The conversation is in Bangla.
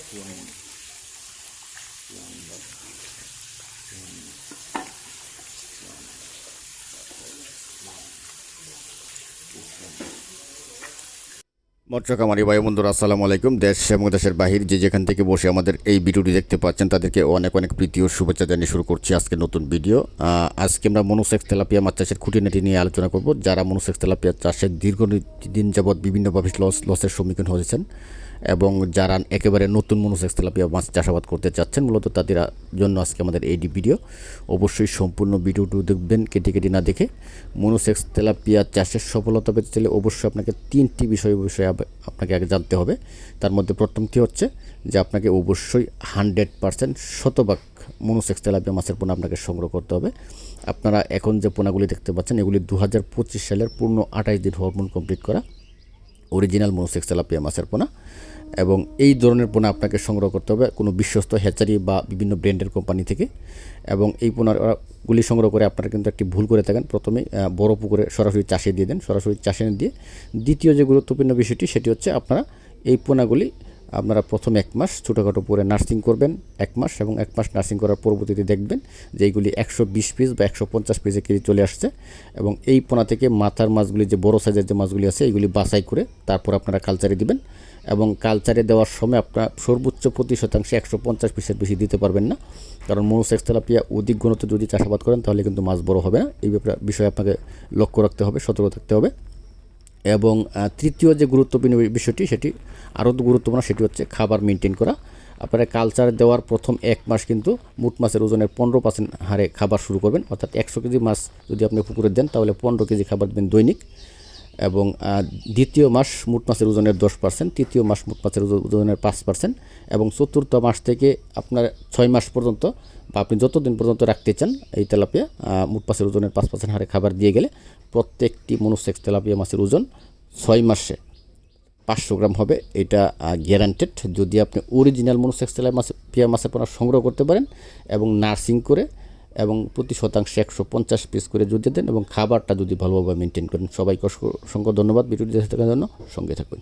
মৎস্য খামারি ভাই বন্ধুরা আসসালামু আলাইকুম। দেশ এবং দেশের বাহির যে যেখান থেকে বসে আমাদের এই ভিডিওটি দেখতে পাচ্ছেন তাদেরকে অনেক অনেক প্রীতি ও শুভেচ্ছা জানিয়ে শুরু করছি আজকে নতুন ভিডিও। আজকে আমরা মনোসেক্স তেলাপিয়া মাছ চাষের খুঁটিনাটি নিয়ে আলোচনা করব। যারা মনোসেক্স তেলাপিয়া চাষের দীর্ঘদিন যাবৎ বিভিন্নভাবে লসের সম্মুখীন হয়েছেন এবং যারা একেবারে নতুন মনোসেক্স তেলাপিয়া মাছ চাষাবাদ করতে চাচ্ছেন, মূলত তাদের জন্য আজকে আমাদের এই ভিডিও। অবশ্যই সম্পূর্ণ ভিডিওটি দেখবেন, কেটে না দেখে। মনোসেক্স তেলাপিয়া চাষের সফলতা পেতে চাইলে অবশ্যই আপনাকে 3টি বিষয়ে আপনাকে আগে জানতে হবে। তার মধ্যে প্রথমটি হচ্ছে যে আপনাকে অবশ্যই 100% শতভাগ মনোসেক্স তেলাপিয়া মাছের পোনা আপনাকে সংগ্রহ করতে হবে। আপনারা এখন যে পোনাগুলি দেখতে পাচ্ছেন এগুলি 2025 সালের পূর্ণ 28 দিন হরমোন কমপ্লিট করা অরিজিনাল মনোসেক্স তেলাপিয়া মাছের পোনা, এবং এই ধরনের পোনা আপনাকে সংগ্রহ করতে হবে কোনো বিশ্বস্ত হ্যাচারি বা বিভিন্ন ব্র্যান্ডের কোম্পানি থেকে। এবং এই পোনাগুলি সংগ্রহ করে আপনারা কিন্তু একটি ভুল করে থাকেন, প্রথমেই বড় পুকুরে সরাসরি চাষে দিয়ে দেন। সরাসরি চাষে দিয়ে দ্বিতীয় যে গুরুত্বপূর্ণ বিষয়টি সেটি হচ্ছে আপনারা এই পোনাগুলি আপনারা প্রথম 1 মাস ছোটোখাটো পুকুরে নার্সিং করবেন 1 মাস, এবং 1 মাস নার্সিং করার পরবর্তীতে দেখবেন যে এইগুলি 120 পিস বা 150 পিসে কেজি চলে আসছে। এবং এই পোনা থেকে মাথার মাছগুলি যে বড় সাইজের যে মাছগুলি আছে এইগুলি বাছাই করে তারপর আপনারা কালচারে দিবেন। এবং কালচারে দেওয়ার সময় আপনার সর্বোচ্চ প্রতি শতাংশে 150 পিসের বেশি দিতে পারবেন না, কারণ মনোসেক্স তেলাপিয়া অধিক ঘনত্ব যদি চাষাবাদ করেন তাহলে কিন্তু মাছ বড় হবে না। এই বিষয়ে আপনাকে লক্ষ্য রাখতে হবে, সতর্ক থাকতে হবে। এবং তৃতীয় যে গুরুত্বপূর্ণ বিষয়টি সেটি আরও গুরুত্বপূর্ণ, সেটি হচ্ছে খাবার মেনটেন করা। আপনারা কালচার দেওয়ার প্রথম 1 মাস কিন্তু মোট মাছের ওজনের 15% হারে খাবার শুরু করবেন, অর্থাৎ 100 কেজি মাছ যদি আপনি পুকুরে দেন তাহলে 15 কেজি খাবার দেবেন দৈনিক। এবং দ্বিতীয় মাস মোট মাছের ওজনের 10%, তৃতীয় মাস মোট মাছের ওজনের 5%, এবং চতুর্থ মাস থেকে আপনার 6 মাস পর্যন্ত বা আপনি যতদিন পর্যন্ত রাখতে চান এই তেলাপিয়া মোট মাছের ওজনের 5% হারে খাবার দিয়ে গেলে প্রত্যেকটি মনোসেক্স তেলাপিয়া মাছের ওজন 6 মাসে 500 গ্রাম হবে। এটা গ্যারান্টেড যদি আপনি অরিজিনাল মনোসেক্স তেলাপিয়া মাছের পোনা সংগ্রহ করতে পারেন এবং নার্সিং করে এবং প্রতি শতাংশে 150 পিস করে যদি দেন এবং খাবারটা যদি ভালোভাবে মেনটেন করেন। সবাইকে অসংখ্য ধন্যবাদ ভিডিওটি দেখার জন্য, সঙ্গে থাকবেন।